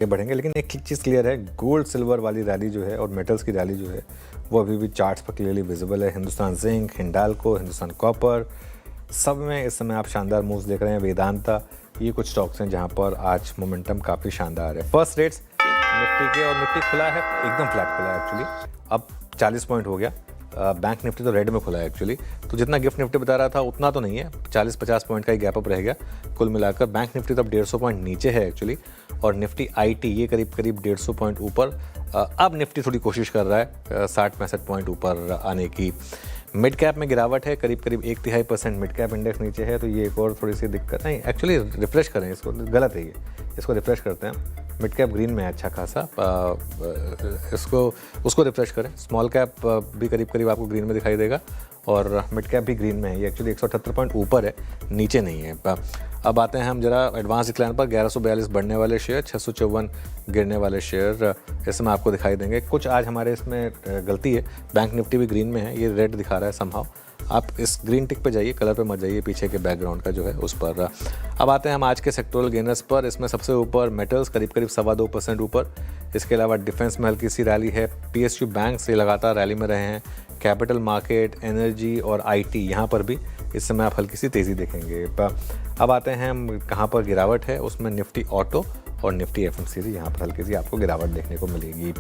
के बढ़ेंगे। लेकिन एक चीज़ क्लियर है, गोल्ड सिल्वर वाली रैली जो है और मेटल्स की रैली जो है वो अभी भी चार्ट्स पर क्लियरली विजिबल है। हिंदुस्तान जिंक, हिंडाल्को, हिंदुस्तान कॉपर, सब में इस समय आप शानदार मूव्स देख रहे हैं। वेदांता, ये कुछ स्टॉक्स हैं जहां पर आज मोमेंटम काफ़ी शानदार है। फर्स्ट रेट्स निफ्टी के, और निफ्टी खुला है एकदम फ्लैट खुला है एक्चुअली, अब 40 पॉइंट हो गया। बैंक निफ्टी तो रेड में खुला है एक्चुअली, तो जितना गिफ्ट निफ्टी बता रहा था उतना तो नहीं है, 40-50 पॉइंट का ही गैप अप रह गया कुल मिलाकर। बैंक निफ्टी तो अब 150 पॉइंट नीचे है एक्चुअली, और निफ्टी आईटी ये करीब 150 पॉइंट ऊपर। अब निफ्टी थोड़ी कोशिश कर रहा है 60-65 पॉइंट ऊपर आने की। मिड कैप में गिरावट है, करीब 1/3% मिड कैप इंडेक्स नीचे है, तो ये एक और थोड़ी सी दिक्कत नहीं। एक्चुअली रिफ्रेश करें इसको, गलत है ये, इसको रिफ्रेश करते हैं। मिड कैप ग्रीन में है अच्छा खासा, उसको रिफ्रेश करें। स्मॉल कैप भी करीब आपको ग्रीन में दिखाई देगा, और मिड कैप भी ग्रीन में है। ये एक्चुअली 178 पॉइंट ऊपर है, नीचे नहीं है। अब आते हैं हम जरा एडवांस डिक्लाइन पर। 1142 बढ़ने वाले शेयर, 654 गिरने वाले शेयर इसमें आपको दिखाई देंगे। कुछ आज हमारे इसमें गलती है, बैंक निफ्टी भी ग्रीन में है, ये रेड दिखा रहा है समहाउ। आप इस ग्रीन टिक पे जाइए, कलर पे मत जाइए, पीछे के बैकग्राउंड का जो है उस पर। अब आते हैं हम आज के सेक्टोरल गेनर्स पर। इसमें सबसे ऊपर मेटल्स करीब 2.25% ऊपर। इसके अलावा डिफेंस में हल्की सी रैली है। पीएसयू बैंक से लगातार रैली में रहे हैं। कैपिटल मार्केट, एनर्जी और आईटी, यहाँ पर भी इस समय आप हल्की सी तेज़ी देखेंगे। अब आते हैं हम कहाँ पर गिरावट है, उसमें निफ्टी ऑटो और निफ्टी एफएमसीजी, यहाँ पर हल्की सी आपको गिरावट देखने को मिलेगी।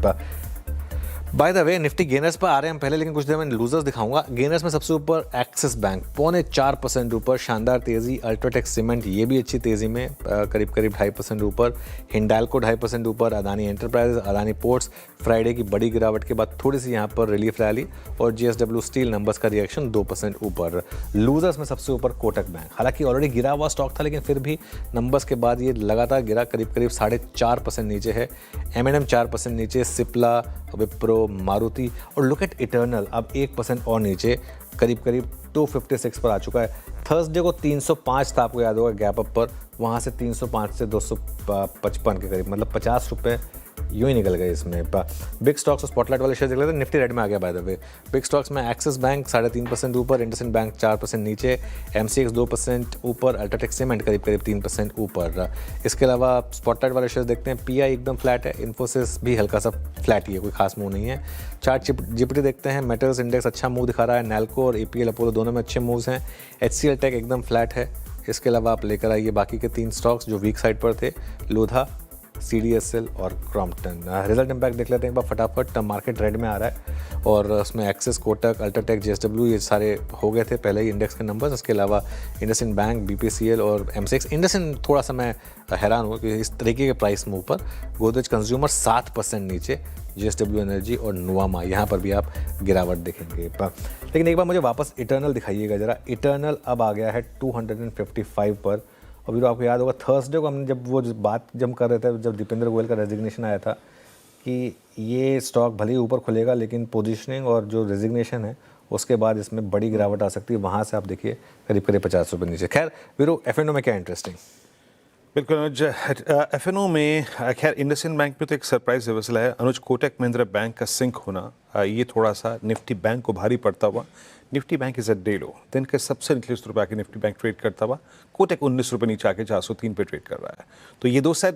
By the way Nifty gainers पर आ रहे हैं हम पहले, लेकिन कुछ देर में लूजर्स दिखाऊंगा। गेनर्स में सबसे ऊपर एक्सिस बैंक 0.25% ऊपर, शानदार तेज़ी। अल्ट्राटेक सीमेंट ये भी अच्छी तेज़ी में, करीब 2.5% ऊपर। हिंडाल्को 2.5% ऊपर। Adani enterprises, Adani ports Friday की बड़ी गिरावट के बाद थोड़ी सी यहाँ पर रिलीफ रैली, और जीएसडब्ल्यू स्टील नंबर्स का रिएक्शन 2% ऊपर। लूजर्स में सबसे ऊपर कोटक बैंक, हालांकि ऑलरेडी गिरा हुआ स्टॉक था, लेकिन फिर भी नंबर्स के बाद ये लगातार गिरा, करीब 4.5% नीचे है। M&M 4% नीचे, सिप्ला, विप्रो, मारुति, और लुक एट इटर्नल अब 1% और नीचे, करीब 256 पर आ चुका है। थर्सडे को 305 था, आपको याद होगा गैप अप पर, वहाँ से 305 से 255 के करीब, मतलब 50 रुपये यूँ ही निकल गए इसमें। बिग स्टॉक्स और स्पॉटलाइट वाले शेयर देख लेते हैं। निफ्टी रेड में आ गया by the way. Big stocks में एक्सिस बैंक 3.5% ऊपर, इंडसइंड बैंक 4% नीचे, MCX 2% ऊपर, अल्ट्राटेक सीमेंट करीब 3% ऊपर। इसके अलावा स्पॉटलाइट वाले शेयर देखते हैं। PI एकदम फ्लैट है, इन्फोसिस भी हल्का सा फ्लैट ही है, कोई खास मूव नहीं है। चार्ट जीपीटी देखते हैं। मेटल्स इंडेक्स अच्छा मूव दिखा रहा है, नैल्को और APL अपोलो दोनों में अच्छे मूव्स हैं। HCL टेक एकदम फ्लैट है। इसके अलावा आप लेकर आइए बाकी के 3 स्टॉक्स जो वीक साइड पर थे, लोधा, CDSL और क्रॉम्पटन। रिजल्ट इम्पैक्ट देख लेते हैं एक बार फटाफट। मार्केट रेड में आ रहा है, और उसमें एक्सिस, कोटक, अल्ट्राटेक, JSW ये सारे हो गए थे पहले ही इंडेक्स के नंबर्स। इसके अलावा इंडसइंड बैंक, BPCL और MCX। इंडसइंड थोड़ा सा मैं हैरान हुआ कि इस तरीके के प्राइस मूव पर। गोदरेज कंज्यूमर 7% नीचे, JSW एनर्जी और नुआमा, यहाँ पर भी आप गिरावट देखेंगे। लेकिन एक बार मुझे वापस इटर्नल दिखाइएगा ज़रा। इटर्नल अब आ गया है 255 पर। अभी तो आपको याद होगा थर्सडे को हमने जब हम कर रहे थे, जब दीपेंद्र गोयल का रेजिग्नेशन आया था, कि ये स्टॉक भले ही ऊपर खुलेगा, लेकिन पोजीशनिंग और जो रेजिग्नेशन है उसके बाद इसमें बड़ी गिरावट आ सकती है। वहाँ से आप देखिए करीब 50 रुपये नीचे। खैर वीरो, F&O में क्या इंटरेस्टिंग? बिल्कुल अनुज, F&O में खैर इंडसइंड बैंक में तो एक सरप्राइज रिवर्सल है अनुज। कोटक महिंद्रा बैंक का सिंक होना, ये थोड़ा सा निफ्टी बैंक को भारी पड़ता हुआ। Nifty bank is at day low, दिन के सबसे निचले रुपये आके निफ्टी बैंक ट्रेड करता हुआ। कोटक 19 रुपये नीचे आके 403 पे ट्रेड कर रहा है। तो ये दो शायद